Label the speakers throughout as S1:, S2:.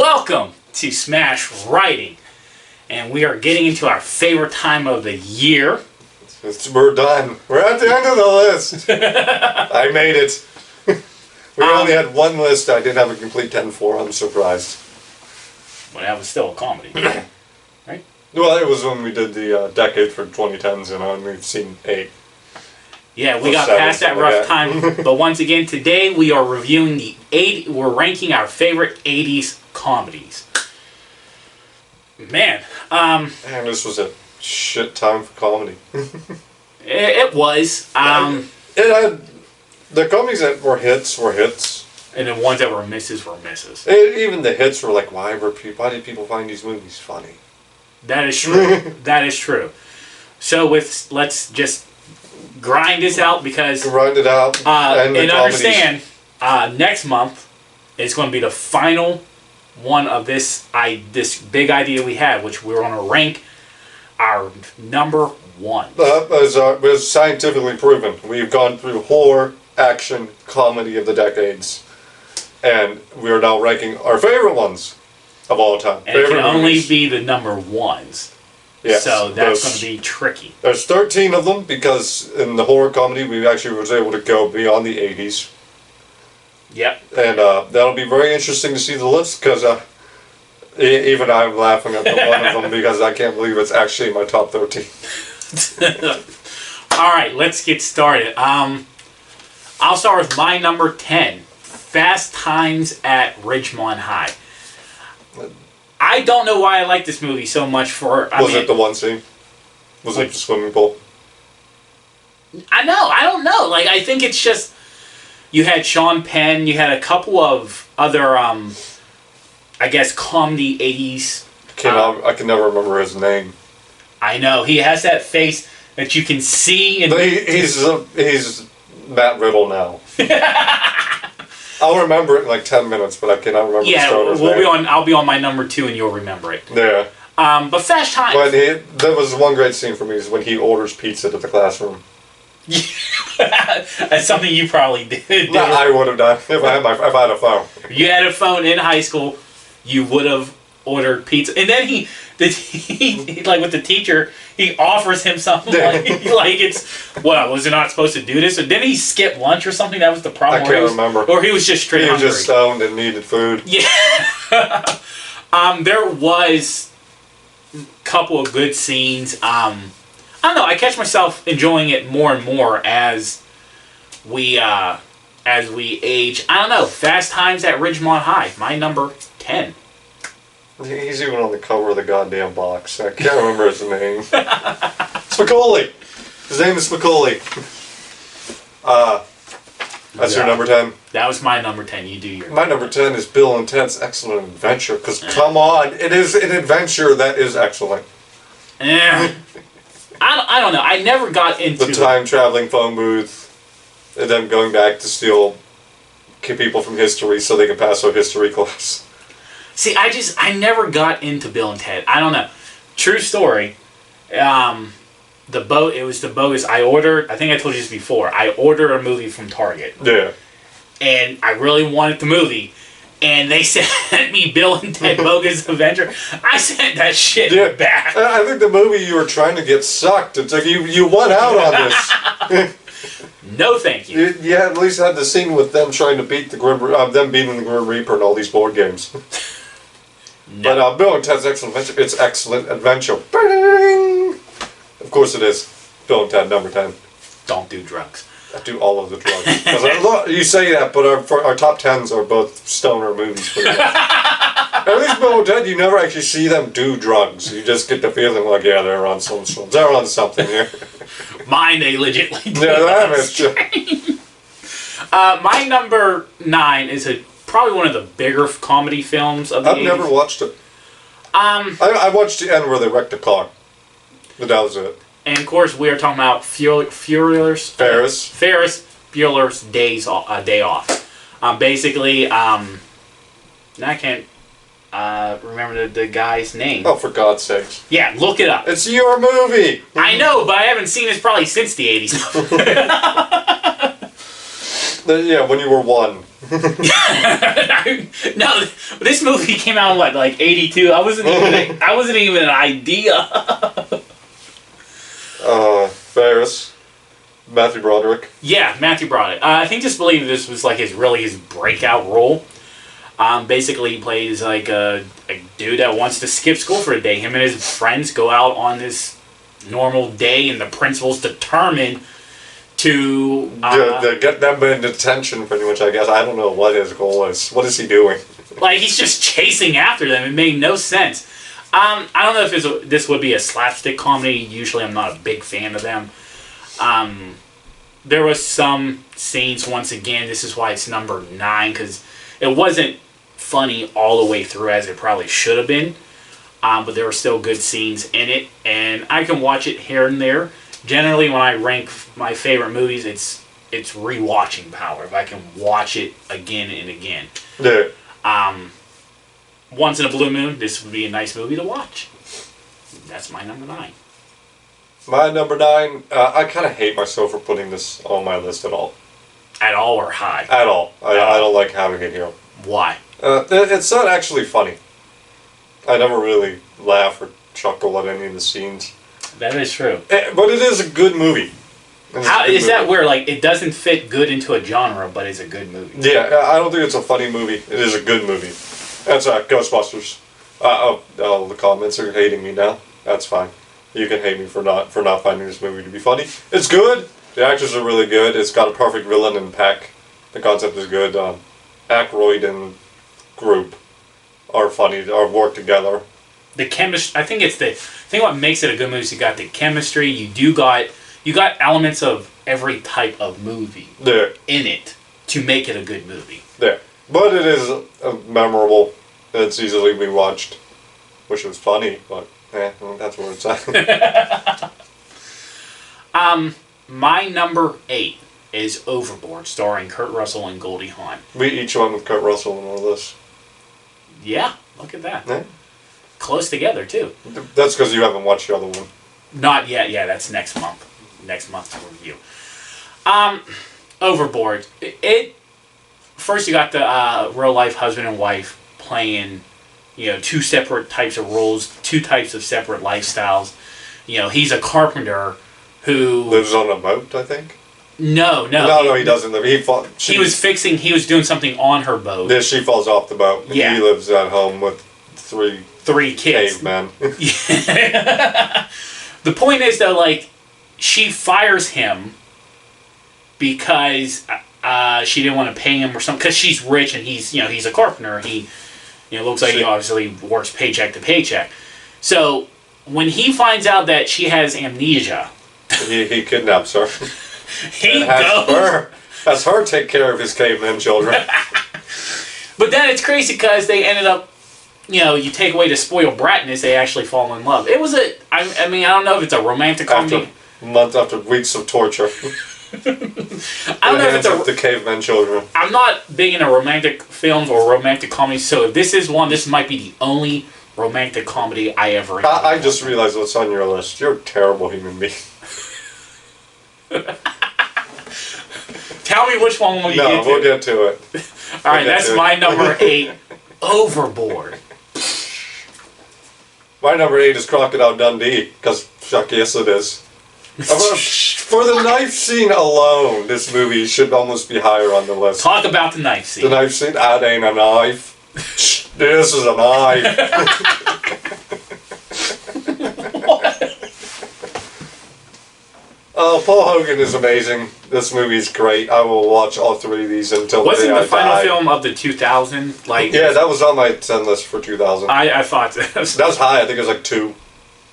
S1: Welcome to Smash Writing, and we are getting into our favorite time of the year.
S2: We're done. We're at the end of the list. I made it. We only had one list. I didn't have a complete 10 for. I'm surprised.
S1: Well, that was still a comedy, right?
S2: Well, it was when we did the decade for 2010s, and we've seen 8.
S1: Yeah, we
S2: Or
S1: got
S2: 7,
S1: past that
S2: something
S1: rough
S2: like that.
S1: time. But once again, today we are reviewing we're ranking our favorite 80s comedies. Man,
S2: And this was a shit time for comedy.
S1: it was.
S2: It had the comedies that were hits.
S1: And the ones that were misses were misses.
S2: Even the hits were like, why did people find these movies funny?
S1: That is true. That is true. So let's just grind this out because
S2: Grind it out.
S1: and
S2: the
S1: understand next month is going to be the final one of this big idea we had, which we're going to rank our number 1.
S2: As scientifically proven, we've gone through horror, action, comedy of the decades, and we are now ranking our favorite ones of all time.
S1: And it can
S2: favorite
S1: only
S2: movies.
S1: be the number 1s.
S2: Yes,
S1: So that's going to be tricky.
S2: There's 13 of them because in the horror comedy we actually was able to go beyond the 80s.
S1: Yep.
S2: And that'll be very interesting to see the list because even I'm laughing at the one of them because I can't believe it's actually in my top 13.
S1: All right, let's get started. I'll start with my number 10, Fast Times at Ridgemont High. I don't know why I like this movie so much
S2: Was it the one scene? Was it the swimming pool?
S1: I don't know. Like, I think it's just, you had Sean Penn, you had a couple of other, I guess, comedy 80s.
S2: I can never remember his name.
S1: I know, he has that face that you can see.
S2: He's Matt Riddle now. I'll remember it in like 10 minutes, but I cannot remember the starter's name.
S1: I'll be on my number 2 and you'll remember it.
S2: Yeah.
S1: But Fast Times.
S2: That was one great scene for me is when he orders pizza to the classroom.
S1: That's something you probably did.
S2: No, I would have done if I had a phone.
S1: If you had a phone in high school, you would have ordered pizza. And then he like with the teacher, he offers him something like was it not supposed to do this? And didn't he skip lunch or something? That was the problem.
S2: I can't remember.
S1: Or he was just straight hungry.
S2: He was just stoned and needed food.
S1: Yeah. There was a couple of good scenes. I don't know. I catch myself enjoying it more and more as we age. I don't know. Fast Times at Ridgemont High. My number 10.
S2: He's even on the cover of the goddamn box. I can't remember his name. Spicoli. His name is Spicoli. That's your number 10.
S1: That was my number 10. You do your.
S2: My number 10 is Bill and Ted's Excellent Adventure. Because come on, it is an adventure that is excellent.
S1: I don't know. I never got into
S2: the time traveling phone booth, and them going back to steal people from history so they can pass their history class.
S1: See, I never got into Bill and Ted. I don't know. True story. It was the bogus. I think I told you this before. I ordered a movie from Target.
S2: Yeah.
S1: And I really wanted the movie. And they sent me Bill and Ted Bogus Adventure. I sent that shit back.
S2: I think the movie you were trying to get sucked. It's like you won out on this.
S1: No, thank you.
S2: You at least had the scene with them trying to beat them beating the Grim Reaper and all these board games.
S1: No.
S2: But Bill and Ted's Excellent Adventure, it's Excellent Adventure. Bing! Of course it is. Bill and Ted, number 10.
S1: Don't do drugs.
S2: I do all of the drugs. You say that, but our top 10s are both stoner movies. Pretty much. At least Bill and Ted, you never actually see them do drugs. You just get the feeling like, yeah, they're on something here.
S1: Mine, they legitimately do.
S2: Yeah, that is true.
S1: My number 9 is probably one of the bigger comedy films of the 80s.
S2: I've never watched it. I watched the end where they wrecked the car. But that was it.
S1: And of course, we are talking about Ferris Bueller's Day Off. Basically, I can't remember the guy's name.
S2: Oh, for God's sakes!
S1: Yeah, look it up.
S2: It's your movie.
S1: I know, but I haven't seen this probably since the 80s.
S2: Yeah, when you were 1.
S1: No, this movie came out in what, like '82. I wasn't even an idea.
S2: Ferris. Matthew Broderick.
S1: Yeah, Matthew Broderick. I think Just Believe this was like his breakout role. Basically, he plays like a dude that wants to skip school for a day. Him and his friends go out on this normal day, and the principal's determined to
S2: get them in detention, pretty much. I guess I don't know what his goal is. What is he doing?
S1: like he's just chasing after them. It made no sense. I don't know if this would be a slapstick comedy. Usually, I'm not a big fan of them. There was some scenes, once again, this is why it's number 9, because it wasn't funny all the way through as it probably should have been, but there were still good scenes in it, and I can watch it here and there. Generally, when I rank my favorite movies, it's rewatching power. If I can watch it again and again.
S2: Yeah.
S1: Once in a blue moon, this would be a nice movie to watch. That's my number 9.
S2: My number 9, I kind of hate myself for putting this on my list at all.
S1: At all or high?
S2: At all. I don't like having it here.
S1: Why?
S2: It's not actually funny. I never really laugh or chuckle at any of the scenes.
S1: That is true.
S2: But it is a good movie.
S1: How is that where, like, it doesn't fit good into a genre, but it's a good movie?
S2: Yeah, I don't think it's a funny movie. It is a good movie. That's Ghostbusters. The comments are hating me now. That's fine. You can hate me for not finding this movie to be funny. It's good. The actors are really good. It's got a perfect villain in Peck. The concept is good. Aykroyd and group are funny. Work together.
S1: The chemistry. I think it's the thing. What makes it a good movie is you got the chemistry. You got elements of every type of movie in it to make it a good movie.
S2: Yeah, but it is memorable. It's easily be watched. Wish it was funny, but. Well, that's where it's at.
S1: My number 8 is Overboard, starring Kurt Russell and Goldie Hawn.
S2: We each went with Kurt Russell in all this.
S1: Yeah, look at that.
S2: Yeah.
S1: Close together, too.
S2: That's because you haven't watched the other one.
S1: Not yet. Yeah, that's next month. Next month's review. Overboard. First, you got the real-life husband and wife playing... two separate types of roles, 2 types of separate lifestyles. He's a carpenter who...
S2: Lives on a boat, I think?
S1: No,
S2: he doesn't live. He
S1: was doing something on her boat.
S2: Yeah, she falls off the boat.
S1: Yeah.
S2: He lives at home with 3
S1: kids.
S2: Cavemen.
S1: The point is, though, like, she fires him because she didn't want to pay him or something, because she's rich and he's a carpenter. He... it looks like he obviously works paycheck to paycheck. So, when he finds out that she has amnesia...
S2: he kidnaps her.
S1: He goes...
S2: Has her take care of his caveman children.
S1: But then it's crazy because they ended up... you take away the spoiled bratness, they actually fall in love. It was I don't know if it's a romantic comedy.
S2: After weeks of torture.
S1: I don't know if it's
S2: the caveman children.
S1: I'm not big into romantic films or romantic comedies, so if this is one, this might be the only romantic comedy I ever...
S2: I just realized what's on your list. You're a terrible human being.
S1: Tell me which one will you get to.
S2: No, we'll get to it.
S1: Alright, that's my number 8, Overboard.
S2: My number 8 is Crocodile Dundee, because fuck yes it is. For the knife scene alone, this movie should almost be higher on the list.
S1: Talk about the knife scene.
S2: The knife scene? That ain't a knife. This is a knife. Paul Hogan is amazing. This movie's great. I will watch all 3 of these until the day I die.
S1: Wasn't the final film of the 2000?
S2: Yeah, that was on my 10 list for 2000.
S1: I thought that was
S2: high. I think it was like 2.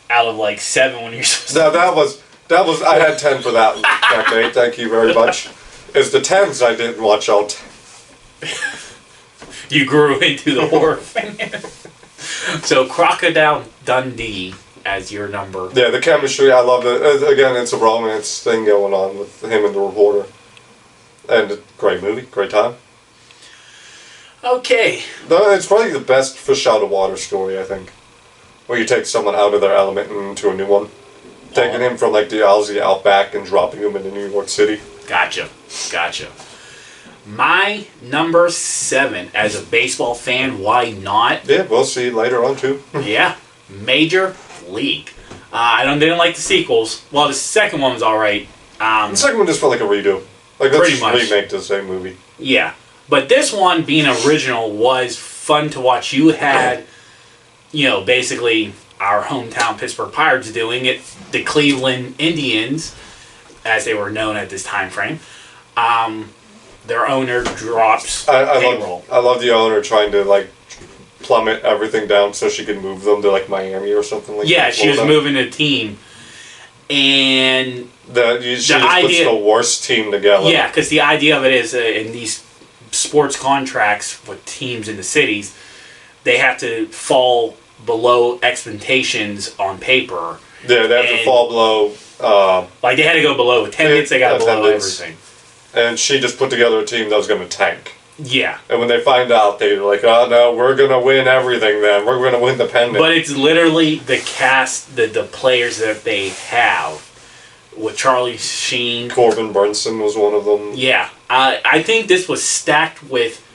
S1: Out of 7 when you're supposed to...
S2: That was. I had 10 for that decade. Thank you very much. It's the 10s I didn't watch all.
S1: You grew into the horror fan. So Crocodile Dundee as your number.
S2: Yeah, the chemistry. I love it. Again, it's a romance thing going on with him and the reporter. And a great movie, great time.
S1: Okay.
S2: It's probably the best fish out of water story, I think. Where you take someone out of their element and into a new one. Taking him from the Aussie outback and dropping him into New York City.
S1: Gotcha. My number 7, as a baseball fan, why not?
S2: Yeah, we'll see later on too.
S1: Yeah, Major League. Didn't like the sequels. Well, the second one was alright.
S2: The second one just felt like a redo. Like, let's
S1: Pretty
S2: just
S1: much.
S2: remake the same movie.
S1: Yeah. But this one, being original, was fun to watch. You had, basically our hometown Pittsburgh Pirates doing it. The Cleveland Indians, as they were known at this time frame. Their owner drops payroll.
S2: I love the owner trying to, like, plummet everything down so she could move them to, like, Miami or something like that.
S1: Yeah, she was moving the team. And
S2: She just puts the worst team together.
S1: yeah, because the idea of it is in these sports contracts with teams in the cities, they have to fall below expectations on paper.
S2: Yeah, they have to fall below.
S1: Like they had to go below attendance, they got to below everything.
S2: And she just put together a team that was going to tank.
S1: Yeah.
S2: And when they find out, they're like, oh no, we're going to win everything then. We're going to win the pennant.
S1: But it's literally the cast, the players that they have. With Charlie Sheen.
S2: Corbin Burnson was one of them.
S1: Yeah. I think this was stacked with,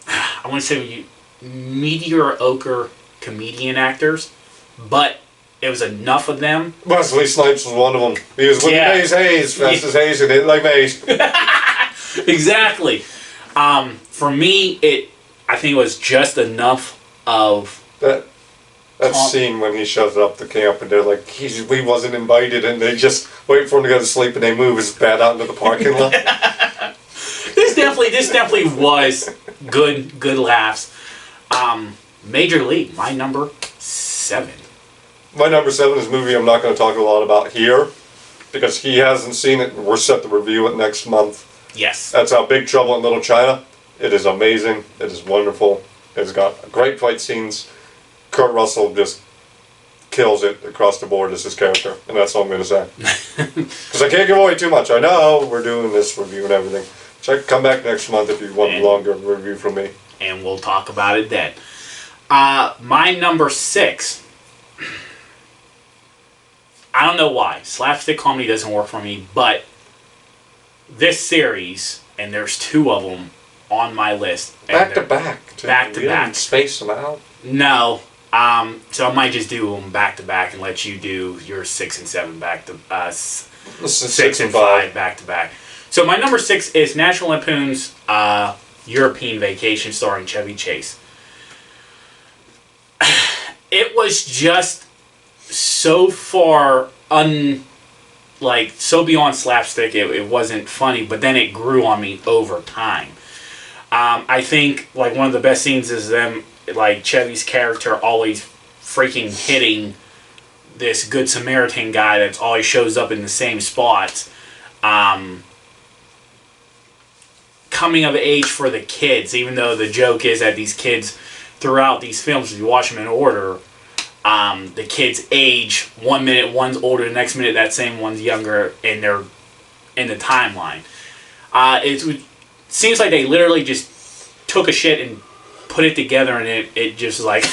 S1: I want to say, mediocre comedian actors. But it was enough of them.
S2: Wesley Snipes was one of them. He was with Maze Hayes, Festus Hayes, and didn't like Maze.
S1: Exactly. For me, I think it was just enough of
S2: that scene when he shows up to camp and they're like, we wasn't invited, and they just wait for him to go to sleep and they move his bed out into the parking lot.
S1: This definitely was good laughs. Major League, my number 7.
S2: My number 7 is a movie I'm not going to talk a lot about here because he hasn't seen it and we're set to review it next month.
S1: Yes.
S2: That's Big Trouble in Little China. It is amazing. It is wonderful. It's got great fight scenes. Kurt Russell just kills it across the board as his character, and that's all I'm going to say. Because I can't give away too much. I know we're doing this review and everything. Come back next month if you want a longer review from me.
S1: And we'll talk about it then. My number 6. I don't know why. Slapstick comedy doesn't work for me, but this series, and there's 2 of them on my list.
S2: Back to back.
S1: Back to back.
S2: Space them out.
S1: No. So I might just do them back to back and let you do your 6 and 7 back to 6 and 5 back to back. So my number 6 is National Lampoon's European Vacation, starring Chevy Chase. It was just so far so beyond slapstick. It wasn't funny, but then it grew on me over time. I think one of the best scenes is them. Chevy's character always freaking hitting this Good Samaritan guy that's always shows up in the same spots. Coming of age for the kids, even though the joke is that these kids throughout these films, if you watch them in order, the kids age. 1 minute one's older, the next minute that same one's younger, and they're in the timeline. It seems like they literally just took a shit and put it together, and it just like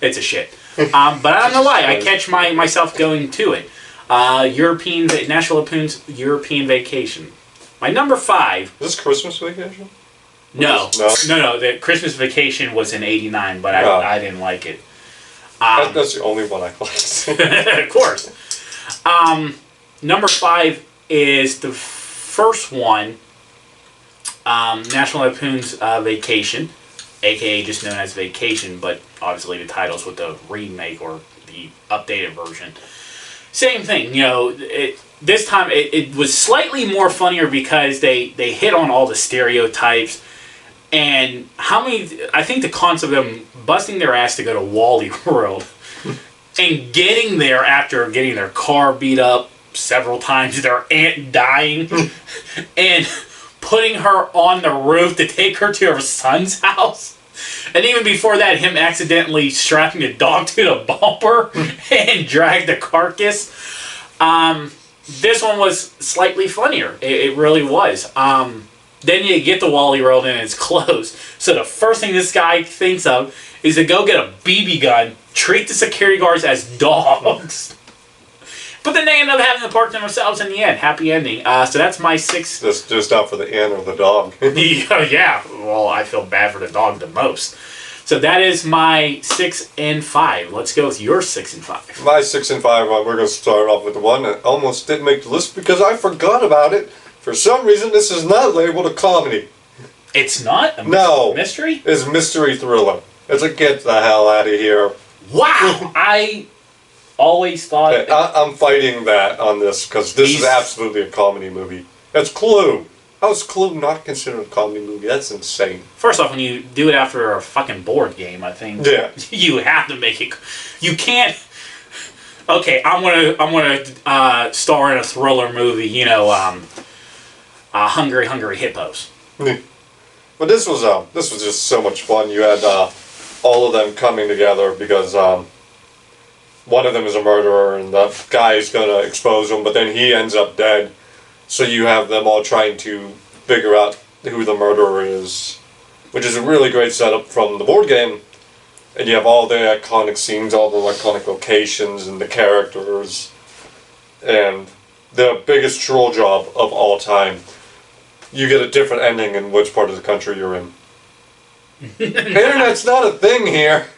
S1: it's a shit. But I don't know why. I catch myself going to it. National Lampoon's European Vacation. My number 5.
S2: Is this Christmas Vacation?
S1: No. The Christmas Vacation was in '89, but I didn't like it.
S2: That's the only one I liked.
S1: Of course. Number 5 is the first one. National Lampoon's Vacation, aka just known as Vacation, but obviously the title's with the remake or the updated version. Same thing, this time it was slightly more funnier because they hit on all the stereotypes and I think the concept of them busting their ass to go to Wally World and getting there after getting their car beat up several times, their aunt dying, and putting her on the roof to take her to her son's house. And even before that, him accidentally strapping a dog to the bumper and drag the carcass. This one was slightly funnier. It really was. Then you get to Wally World and it's closed. So the first thing this guy thinks of is to go get a BB gun, treat the security guards as dogs, But then they end up having the park to themselves in the end. Happy ending. So that's my 6.
S2: Just out for the ant or the dog.
S1: Yeah. Well, I feel bad for the dog the most. So that is my 6 and 5. Let's go with your 6 and 5.
S2: My 6 and 5, we're going to start off with the one that almost didn't make the list because I forgot about it. For some reason, this is not labeled a comedy.
S1: It's not a
S2: No.
S1: mystery?
S2: It's a mystery thriller. It's a get the hell out of here.
S1: Wow! I always thought...
S2: I'm fighting that on this because this is absolutely a comedy movie. It's Clue. How is Clue not considered a comedy movie? That's insane.
S1: First off, when you do it after a fucking board game, I think you have to make it. You can't. Okay, I'm gonna star in a thriller movie. You know, Hungry Hungry Hippos.
S2: But this was just so much fun. You had all of them coming together because one of them is a murderer and the guy is gonna expose him, but then he ends up dead. So you have them all trying to figure out who the murderer is, which is a really great setup from the board game. And you have all the iconic scenes, all the iconic locations and the characters. And the biggest troll job of all time. You get a different ending in which part of the country you're in. Internet's not a thing here.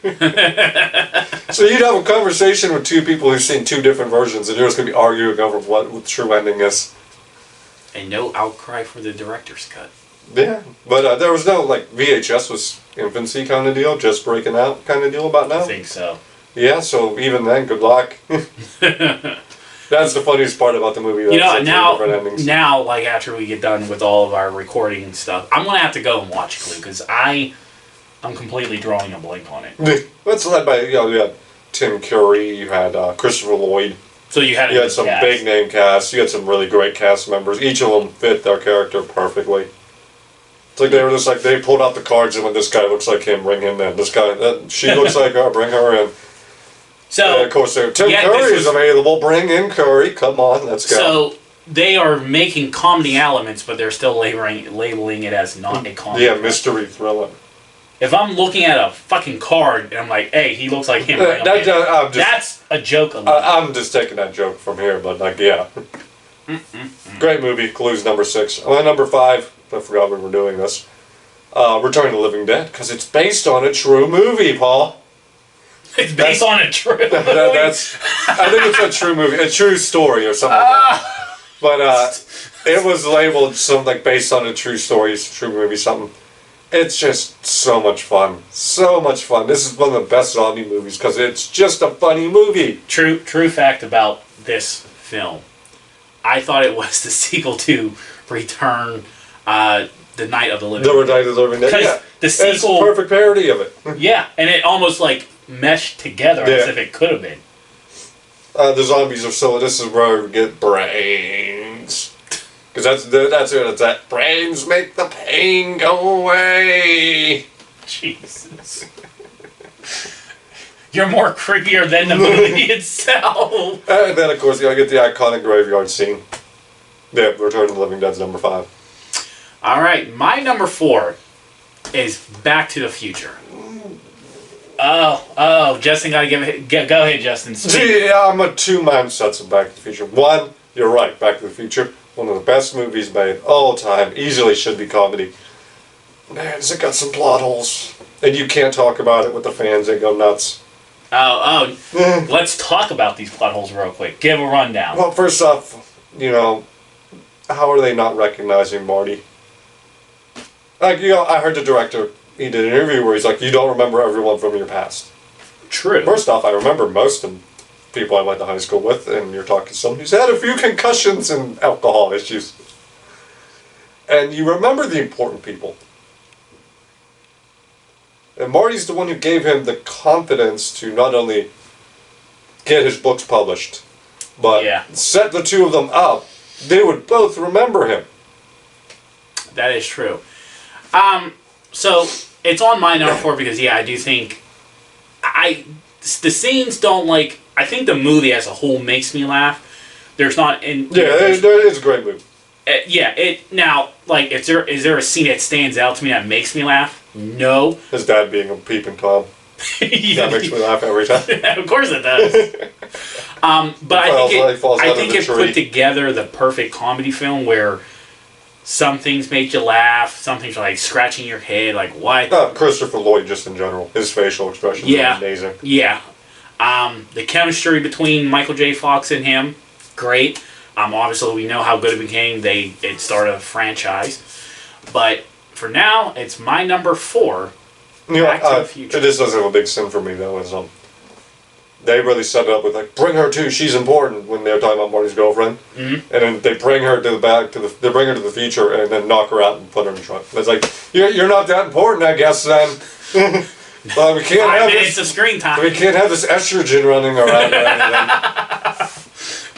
S2: So you'd have a conversation with two people who've seen two different versions and you're just going to be arguing over what the true ending is.
S1: And no outcry for the director's cut.
S2: Yeah, but there was no, like, VHS was infancy kind of deal, just breaking out kind of deal about now.
S1: I think so.
S2: Yeah, so even then, good luck. That's the funniest part about the movie.
S1: You know, now, like, after we get done with all of our recording and stuff, I'm going to have to go and watch Clue, because I'm completely drawing a blank on it.
S2: That's led by, you had Tim Curry, you had Christopher Lloyd.
S1: So you had
S2: some big name cast. You had some really great cast members. Each of them fit their character perfectly. It's like they were just like they pulled out the cards and when this guy looks like him, bring him in. This guy, she looks like her, bring her in.
S1: So
S2: and of course, Tim Curry is available. Bring in Curry. Come on, let's go.
S1: So they are making comedy elements, but they're still labeling it as not a comedy.
S2: Yeah, mystery thriller.
S1: If I'm looking at a fucking card and I'm like, hey, he looks like him. That's a joke.
S2: I'm just taking that joke from here, but like, yeah. Great movie. Clue's number 6. My number 5. I forgot we were doing this. Return of the Living Dead, because it's based on a true movie, Paul.
S1: It's based on a true movie.
S2: I think it's a true movie, a true story or something like that. But it was labeled something like based on a true story, true movie, something. It's just so much fun. So much fun. This is one of the best zombie movies because it's just a funny movie.
S1: True fact about this film. I thought it was the sequel to Return, The Night of the Living Dead.
S2: The Night of the Living Dead. Yeah.
S1: The sequel,
S2: it's a perfect parody of it.
S1: Yeah, and it almost like meshed together as if it could have been.
S2: The zombies are so. This is where we get brains. Because that's it. It's that brains make the pain go away.
S1: Jesus. You're more creepier than the movie itself.
S2: And then, of course, you get the iconic graveyard scene. Yeah, Return of the Living Dead's number 5.
S1: All right, my number 4 is Back to the Future. Oh, Justin got to go ahead, Justin.
S2: See, I'm a two mindsets of Back to the Future. One, you're right, Back to the Future. One of the best movies made all time. Easily should be comedy. Man, has it got some plot holes. And you can't talk about it with the fans. They go nuts.
S1: Oh. Let's talk about these plot holes real quick. Give a rundown.
S2: Well, first off, how are they not recognizing Marty? Like, I heard the director, he did an interview where he's like, you don't remember everyone from your past.
S1: True.
S2: First off, I remember most of them. People I went to high school with, and you're talking to someone who's had a few concussions and alcohol issues. And you remember the important people. And Marty's the one who gave him the confidence to not only get his books published, but set the two of them up. They would both remember him.
S1: That is true. So, it's on my number 4 because, I do think... the scenes don't, like... I think the movie as a whole makes me laugh. There's not...
S2: It's a great movie.
S1: Now, like, is there a scene that stands out to me that makes me laugh? No.
S2: His dad being a peeping Tom. That makes me laugh every time.
S1: Of course it does. But I
S2: falls
S1: think
S2: out of
S1: it
S2: the
S1: put
S2: tree.
S1: together the perfect comedy film where some things make you laugh, some things are like scratching your head, like what?
S2: Christopher Lloyd, just in general, his facial expressions
S1: Yeah.
S2: are amazing.
S1: Yeah. The chemistry between Michael J. Fox and him, great. Obviously, we know how good it became. It started a franchise. But for now, it's my number 4.
S2: You know,
S1: Back to the Future.
S2: this does have a big sin for me though. Is they really set it up with like, bring her too, she's important, when they're talking about Marty's girlfriend, and then they bring her to the back they bring her to the future and then knock her out and put her in the trunk. It's like, you're not that important, I guess. Then we can't
S1: 5
S2: have
S1: minutes
S2: this.
S1: of screen time.
S2: We can't have this estrogen running around or anything.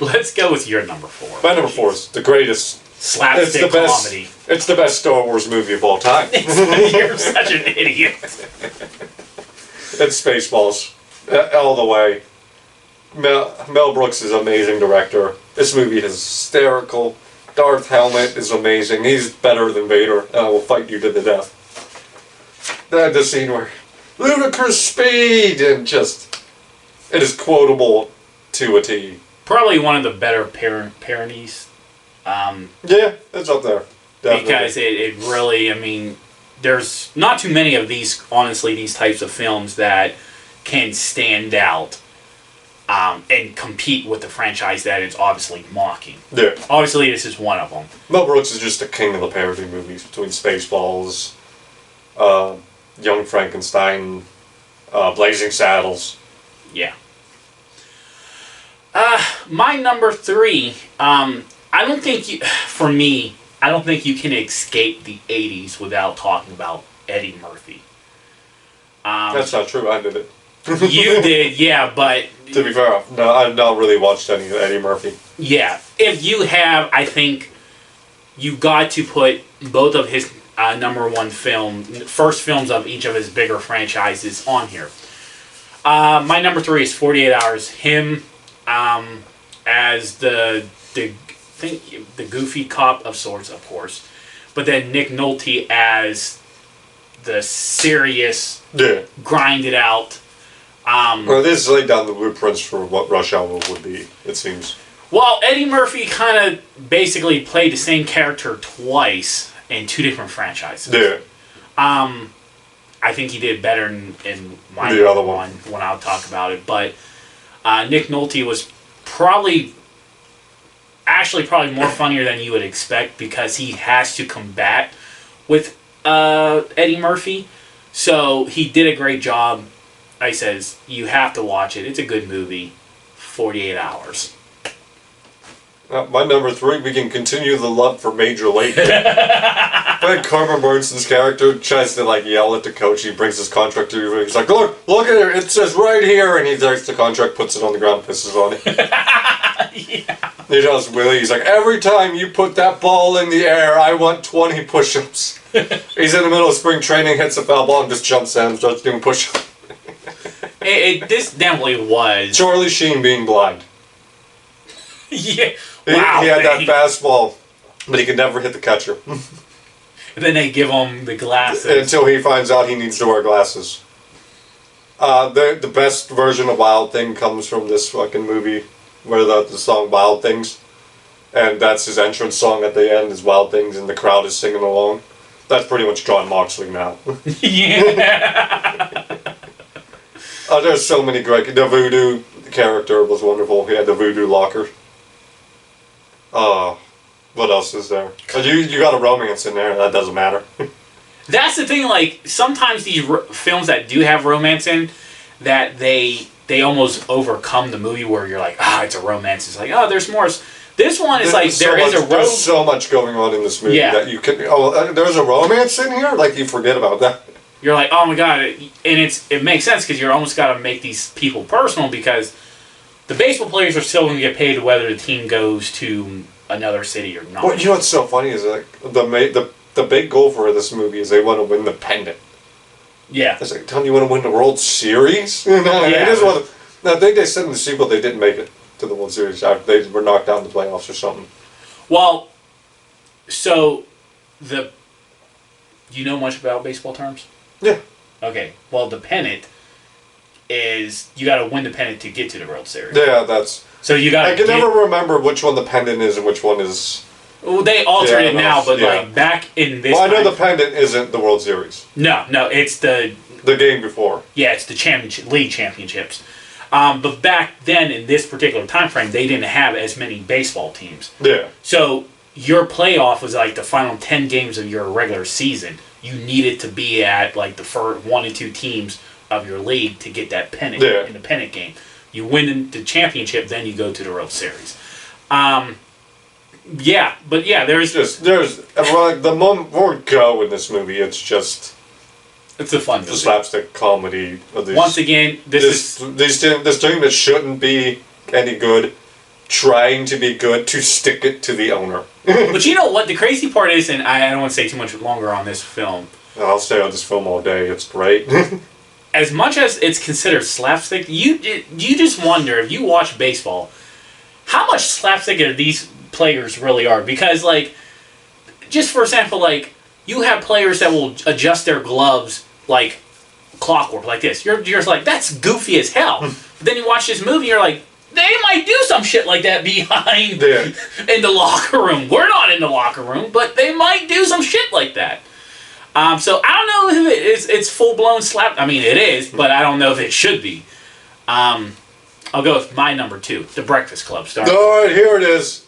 S1: Let's go with your number 4.
S2: My number 4 is the greatest. It's
S1: Slapstick
S2: the best.
S1: comedy.
S2: It's the best Star Wars movie of all time.
S1: You're such an idiot.
S2: It's Spaceballs, all the way. Mel Brooks is an amazing director. This movie is hysterical. Darth Helmet is amazing. He's better than Vader, and I will fight you to the death. The scene where ludicrous speed and just it is quotable to a T.
S1: Probably one of the better parodies.
S2: Yeah, it's up there. Definitely.
S1: Because it really, I mean, there's not too many of these, honestly, these types of films that can stand out and compete with the franchise that it's obviously mocking.
S2: Yeah.
S1: Obviously, this is one of them.
S2: Mel Brooks is just the king of the parody movies between Spaceballs, Young Frankenstein, Blazing Saddles.
S1: Yeah. My number 3, I don't think for me, I don't think you can escape the 80s without talking about Eddie Murphy.
S2: That's not true. I did it.
S1: You did, yeah, but
S2: To be fair, no, I've not really watched any of Eddie Murphy.
S1: yeah, if you have, I think you got to put both of his number 1 first films of each of his bigger franchises on here. My number 3 is 48 Hours. Him as the goofy cop of sorts, of course, but then Nick Nolte as the serious,
S2: Yeah.
S1: grinded out.
S2: Well, this laid down the blueprints for what Rush Hour would be, it seems.
S1: Well, Eddie Murphy kind of basically played the same character twice in 2 different franchises.
S2: Yeah.
S1: I think he did better in my
S2: The other one.
S1: when I'll talk about it. But Nick Nolte was probably more funnier than you would expect because he has to combat with Eddie Murphy. So he did a great job. I says, you have to watch it. It's a good movie. 48 Hours.
S2: My number 3, we can continue the love for Major League. When Carmen Burnson's character tries to like yell at the coach, he brings his contract to you. He's like, look at it. It says right here, and he takes the contract, puts it on the ground, pisses on it.
S1: Yeah.
S2: He tells Willie, he's like, every time you put that ball in the air, I want 20 push-ups. He's in the middle of spring training, hits a foul ball, and just jumps in and starts doing push-ups.
S1: This definitely was.
S2: Charlie Sheen being blind.
S1: Yeah.
S2: He
S1: Wow.
S2: had that fastball, but he could never hit the catcher.
S1: Then they give him the glasses.
S2: Until he finds out he needs to wear glasses. The best version of Wild Thing comes from this fucking movie, where the song Wild Things, and that's his entrance song at the end is Wild Things, and the crowd is singing along. That's pretty much John Moxley now.
S1: Yeah.
S2: There's so many great. The voodoo character was wonderful. He had the voodoo locker. What else is there? You got a romance in there. That doesn't matter.
S1: That's the thing. Like sometimes these films that do have romance in, that they almost overcome the movie where you're like, it's a romance. It's like, there's more. This one is like
S2: There's so much going on in this movie that you can. There's a romance in here. Like you forget about that.
S1: You're like, oh my god, and it makes sense because you're almost got to make these people personal because the baseball players are still going to get paid whether the team goes to another city or not.
S2: Well, you know what's so funny is like the big goal for this movie is they want to win the pennant.
S1: Yeah.
S2: It's like, telling you want to win the World Series? No,
S1: Yeah.
S2: it is one of, I think they said in the sequel they didn't make it to the World Series. They were knocked out in the playoffs or something.
S1: Well, so you know much about baseball terms?
S2: Yeah.
S1: Okay. Well, the pennant is you got to win the pennant to get to the World Series.
S2: Yeah, that's.
S1: So you got.
S2: I can never remember which one the pendant is and which one is.
S1: Well, they altered it now, but
S2: yeah.
S1: like back in this.
S2: Well, I know the pendant isn't the World Series.
S1: No, it's the
S2: game before.
S1: Yeah, it's the league championships. But back then, in this particular time frame, they didn't have as many baseball teams.
S2: Yeah.
S1: So your playoff was like the final 10 games of your regular season. You needed to be at like the first 1 and 2 teams of your league to get that pennant in the pennant game. You win the championship, then you go to the World Series. Yeah, but yeah, there's
S2: like the moment we go in this movie, it's
S1: a fun movie.
S2: The slapstick comedy of these.
S1: Once again, this
S2: team that shouldn't be any good, trying to be good to stick it to the owner.
S1: But you know what? The crazy part is, and I don't want to say too much longer on this film.
S2: I'll stay on this film all day. It's great.
S1: As much as it's considered slapstick, you just wonder if you watch baseball, how much slapstick are these players really are? Because like, just for example, like you have players that will adjust their gloves like clockwork, like this. You're just like, that's goofy as hell. But then you watch this movie, you're like, they might do some shit like that behind in the locker room. We're not in the locker room, but they might do some shit like that. So I don't know if it's full blown slap. I mean, it is, but I don't know if it should be. I'll go with my number 2, The Breakfast Club.
S2: All right, here it is.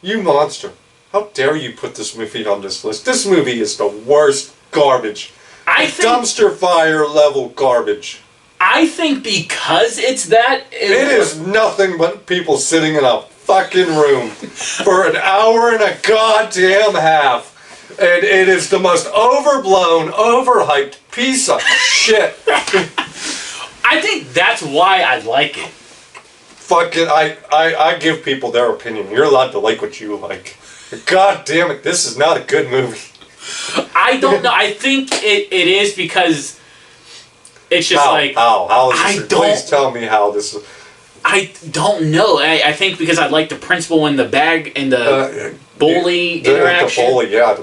S2: You monster! How dare you put this movie on this list? This movie is the worst garbage. Dumpster fire level garbage.
S1: I think because it's that...
S2: It is nothing but people sitting in a fucking room for an hour and a goddamn half. And it is the most overblown, overhyped piece of shit.
S1: I think that's why I like it.
S2: Fucking, I give people their opinion. You're allowed to like what you like. God damn it, this is not a good movie.
S1: I don't know. I think it is because it's just
S2: how is this? Please tell me how this is.
S1: I don't know. I think because I like the principal and the bag and the bully interaction.
S2: The bully, yeah.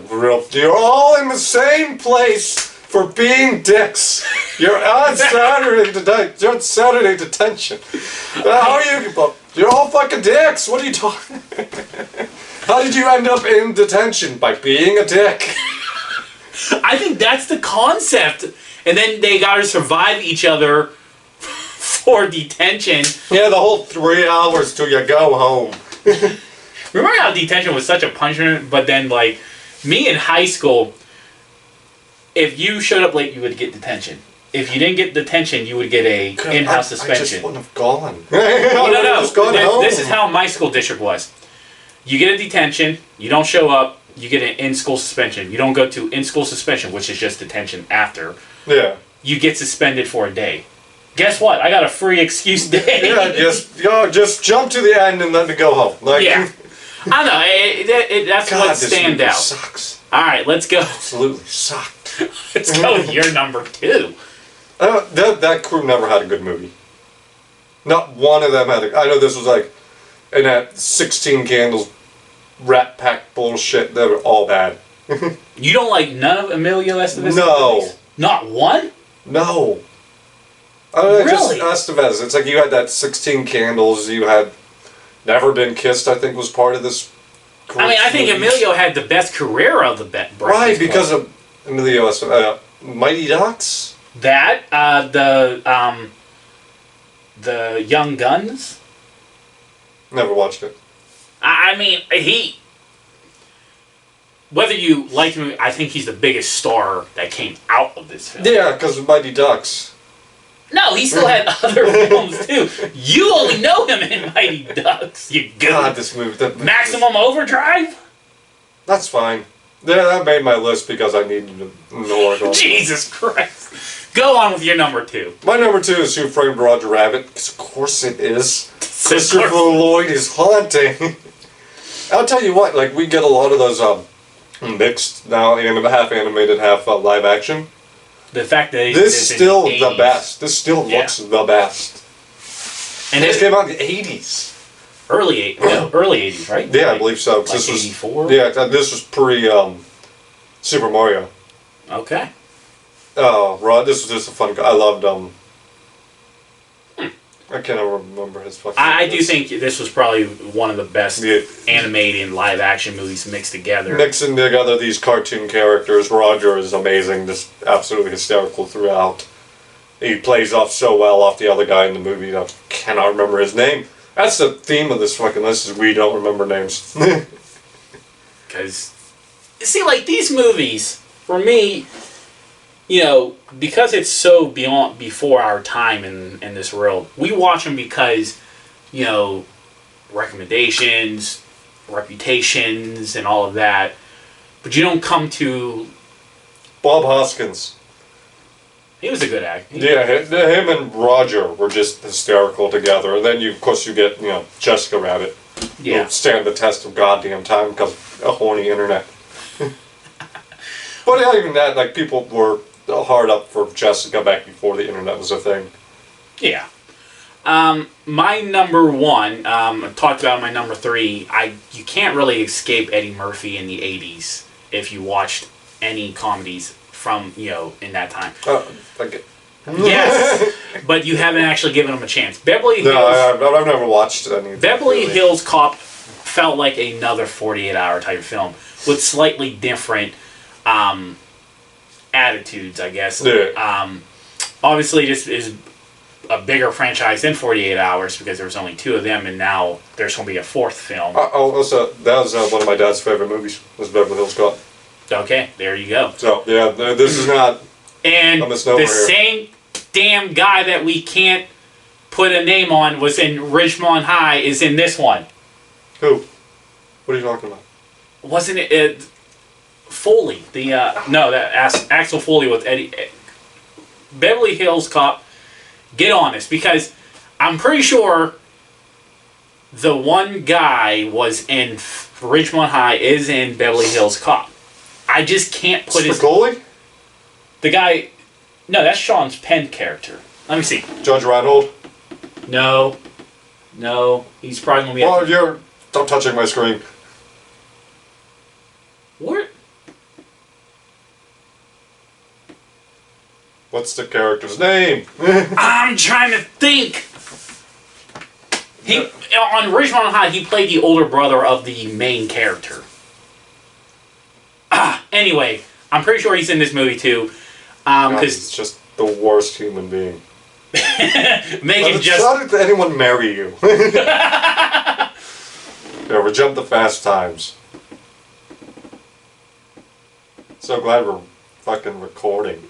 S2: You're all in the same place for being dicks. You're on Saturday today. You're on Saturday detention. How are you? You're all fucking dicks. What are you talking? How did you end up in detention? By being a dick.
S1: I think that's the concept. And then they gotta survive each other for detention.
S2: Yeah, the whole 3 hours till you go home.
S1: Remember how detention was such a punishment? But then, like, me in high school, if you showed up late, you would get detention. If you didn't get detention, you would get a in-house suspension.
S2: I just wouldn't have gone.
S1: No. This is how my school district was. You get a detention, you don't show up, you get an in-school suspension. You don't go to in-school suspension, which is just detention after.
S2: Yeah.
S1: You get suspended for a day. Guess what? I got a free excuse day.
S2: Yeah, just jump to the end and let me go home. Like,
S1: yeah. I know. That's
S2: God,
S1: what stands out.
S2: Sucks.
S1: All right, let's go.
S2: Absolutely sucked.
S1: Let's go with your number 2.
S2: That crew never had a good movie. Not one of them had I know this was like in that 16 Candles Rat Pack bullshit. They were all bad.
S1: You don't like none of Emilio Estevez?
S2: No.
S1: Movies? Not one?
S2: No. I don't know,
S1: really?
S2: Just Estevez. It's like you had that 16 Candles, you had Never Been Kissed, I think was part of this.
S1: I mean, I think Emilio had the best career of the Breakfast
S2: Right, because of Emilio Estevez. Mighty Ducks?
S1: That, the Young Guns?
S2: Never watched it.
S1: I mean, whether you like him, I think he's the biggest star that came out of this film.
S2: Yeah, because of Mighty Ducks.
S1: No, he still had other films too. You only know him in Mighty Ducks. You go.
S2: God, this movie.
S1: Maximum Overdrive?
S2: That's fine. Yeah, that made my list because I needed to know what
S1: Jesus Christ. Go on with your number 2.
S2: My number 2 is Who Framed Roger Rabbit, because of course it is. Christopher Lloyd is haunting. I'll tell you what, like, we get a lot of those mixed now, half animated, half live action.
S1: The fact that
S2: this is still the best. This still looks the best. And this came out in the 80s.
S1: Early 80s, right?
S2: Yeah, I believe so.
S1: Like
S2: this
S1: 84?
S2: Yeah, this was pre Super Mario.
S1: Okay.
S2: Oh, Rod, this was just a fun. I loved I can't remember his fucking.
S1: I do think this was probably one of the best
S2: Yeah.
S1: animated and live action movies mixed together.
S2: Mixing together these cartoon characters, Roger is amazing, just absolutely hysterical throughout. He plays off so well off the other guy in the movie. I cannot remember his name. That's the theme of this fucking list, is we don't remember names.
S1: Because, see, like, these movies, for me, because it's so before our time in this world, we watch them because, recommendations, reputations, and all of that. But you don't come to...
S2: Bob Hoskins.
S1: He was a good actor.
S2: Yeah, him and Roger were just hysterical together. And then, of course, you get, Jessica Rabbit.
S1: Yeah.
S2: Who'll stand the test of goddamn time because of a horny internet. But not even that, like, people were hard up for Jessica back before the internet was a thing.
S1: Yeah. My number one, I talked about my number three, you can't really escape Eddie Murphy in the 80s if you watched any comedies from, in that time.
S2: Okay.
S1: Yes, but you haven't actually given him a chance. Beverly Hills...
S2: No, I've never watched any.
S1: Beverly Hills Cop felt like another 48-hour type of film with slightly different attitudes, I guess.
S2: Yeah.
S1: Obviously, this is a bigger franchise than 48 Hours because there was only 2 of them, and now there's going to be a 4th film.
S2: That was one of my dad's favorite movies, was Beverly Hills Cop.
S1: Okay, there you go.
S2: So, yeah, this is not
S1: And
S2: a misnomer
S1: the
S2: here.
S1: same damn guy that we can't put a name on was in Ridgemont High is in this one.
S2: Who? What are you talking about?
S1: Wasn't it Foley? Axel Foley with Eddie. Beverly Hills Cop. Get on this, because I'm pretty sure the one guy was in Ridgemont High is in Beverly Hills Cop. I just can't put his...
S2: Spicoli?
S1: The guy... No, that's Sean's Penn character. Let me see.
S2: Judge Reinhold?
S1: No. He's probably going to be...
S2: Well, stop touching my screen.
S1: What?
S2: What's the character's name?
S1: I'm trying to think. On Ridgemont High, he played the older brother of the main character. Anyway, I'm pretty sure he's in this movie too.
S2: God,
S1: Because
S2: he's just the worst human being.
S1: Megan just...
S2: How did anyone marry you? Yeah, we jumped the fast times. So glad we're fucking recording.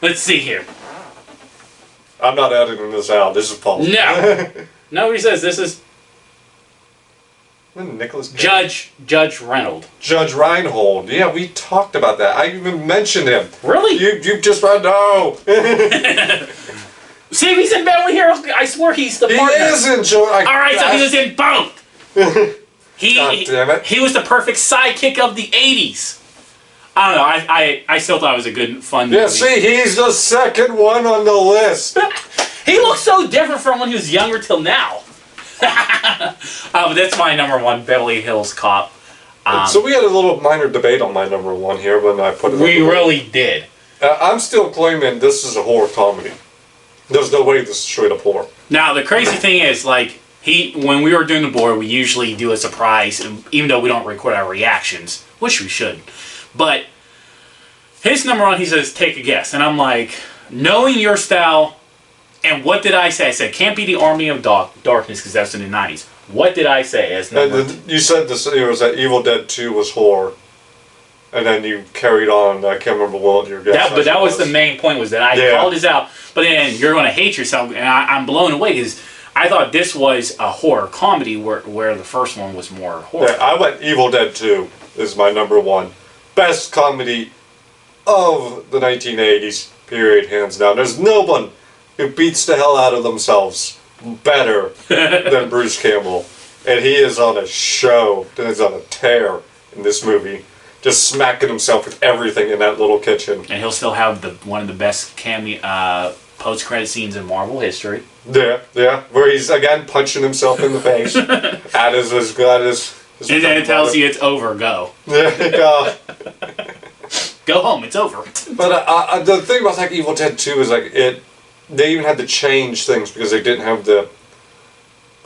S1: Let's see here.
S2: I'm not editing this out. This is Paul.
S1: No. Nobody says this is
S2: Nicholas Cage.
S1: Judge Reynolds.
S2: Judge Reinhold. Yeah, we talked about that. I even mentioned him.
S1: Really?
S2: You just read no.
S1: See if he's in Beverly Hills. I swear he's the
S2: He
S1: partner.
S2: isn't.
S1: Alright, so he was in both.
S2: God damn it.
S1: He was the perfect sidekick of the 80s. I don't know. I still thought it was a good, fun movie.
S2: Yeah, see, he's the second one on the list.
S1: He looks so different from when he was younger till now. But that's my number one, Beverly Hills Cop.
S2: So we had a little minor debate on my number one here when I put it
S1: We
S2: up.
S1: really did.
S2: I'm still claiming this is a horror comedy. There's no way this is straight up horror.
S1: Now, the crazy thing is, like, when we were doing the board, we usually do a surprise, and even though we don't record our reactions, which we should. But his number one, he says, take a guess. And I'm like, knowing your style, and what did I say? I said, can't be the Army of Darkness, because that's in the 90s. What did I say as number
S2: And then you said this, it was that Evil Dead 2 was horror. And then you carried on. I can't remember what your guess
S1: But that was the main point, was that I called this out. But then you're going to hate yourself, and I'm blown away, because I thought this was a horror comedy where the first one was more horror.
S2: Yeah, I went Evil Dead 2 is my number one. Best comedy of the 1980s, period, hands down. There's no one who beats the hell out of themselves better than Bruce Campbell. And he is on a show, he's on a tear in this movie. Just smacking himself with everything in that little kitchen.
S1: And he'll still have one of the best post-credit scenes in Marvel history.
S2: Yeah, where he's again punching himself in the face. At his
S1: And then it tells you it's over, go.
S2: Yeah.
S1: Go home, it's over.
S2: But the thing about like Evil Dead 2 is like they even had to change things because they didn't have the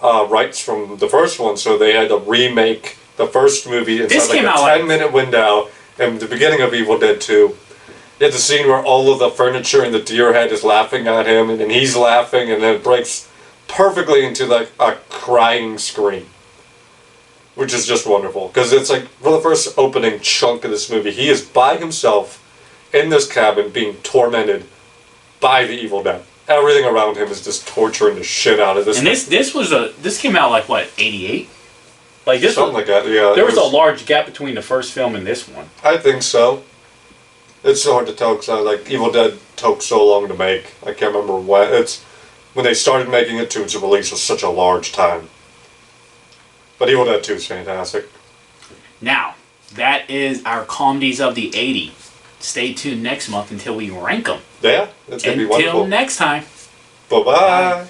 S2: rights from the first one, so they had to remake the first movie inside
S1: This
S2: like
S1: came
S2: a
S1: out like-
S2: 10-minute window. And the beginning of Evil Dead 2, you had the scene where all of the furniture in the deer head is laughing at him, and then he's laughing, and then it breaks perfectly into like a crying scream. Which is just wonderful, because it's like, for the first opening chunk of this movie, he is by himself in this cabin being tormented by the Evil Dead. Everything around him is just torturing the shit out of this.
S1: And this came out like what, 88? Like this
S2: Something
S1: was,
S2: like that, yeah.
S1: there was a large gap between the first film and this one.
S2: I think so. It's so hard to tell because like Evil Dead took so long to make. I can't remember when. It's when they started making it to its release was such a large time. But Evil Dead 2 is fantastic.
S1: Now, that is our comedies of the 80s. Stay tuned next month until we rank them.
S2: Yeah, it's gonna be wonderful.
S1: Until next time.
S2: Bye bye.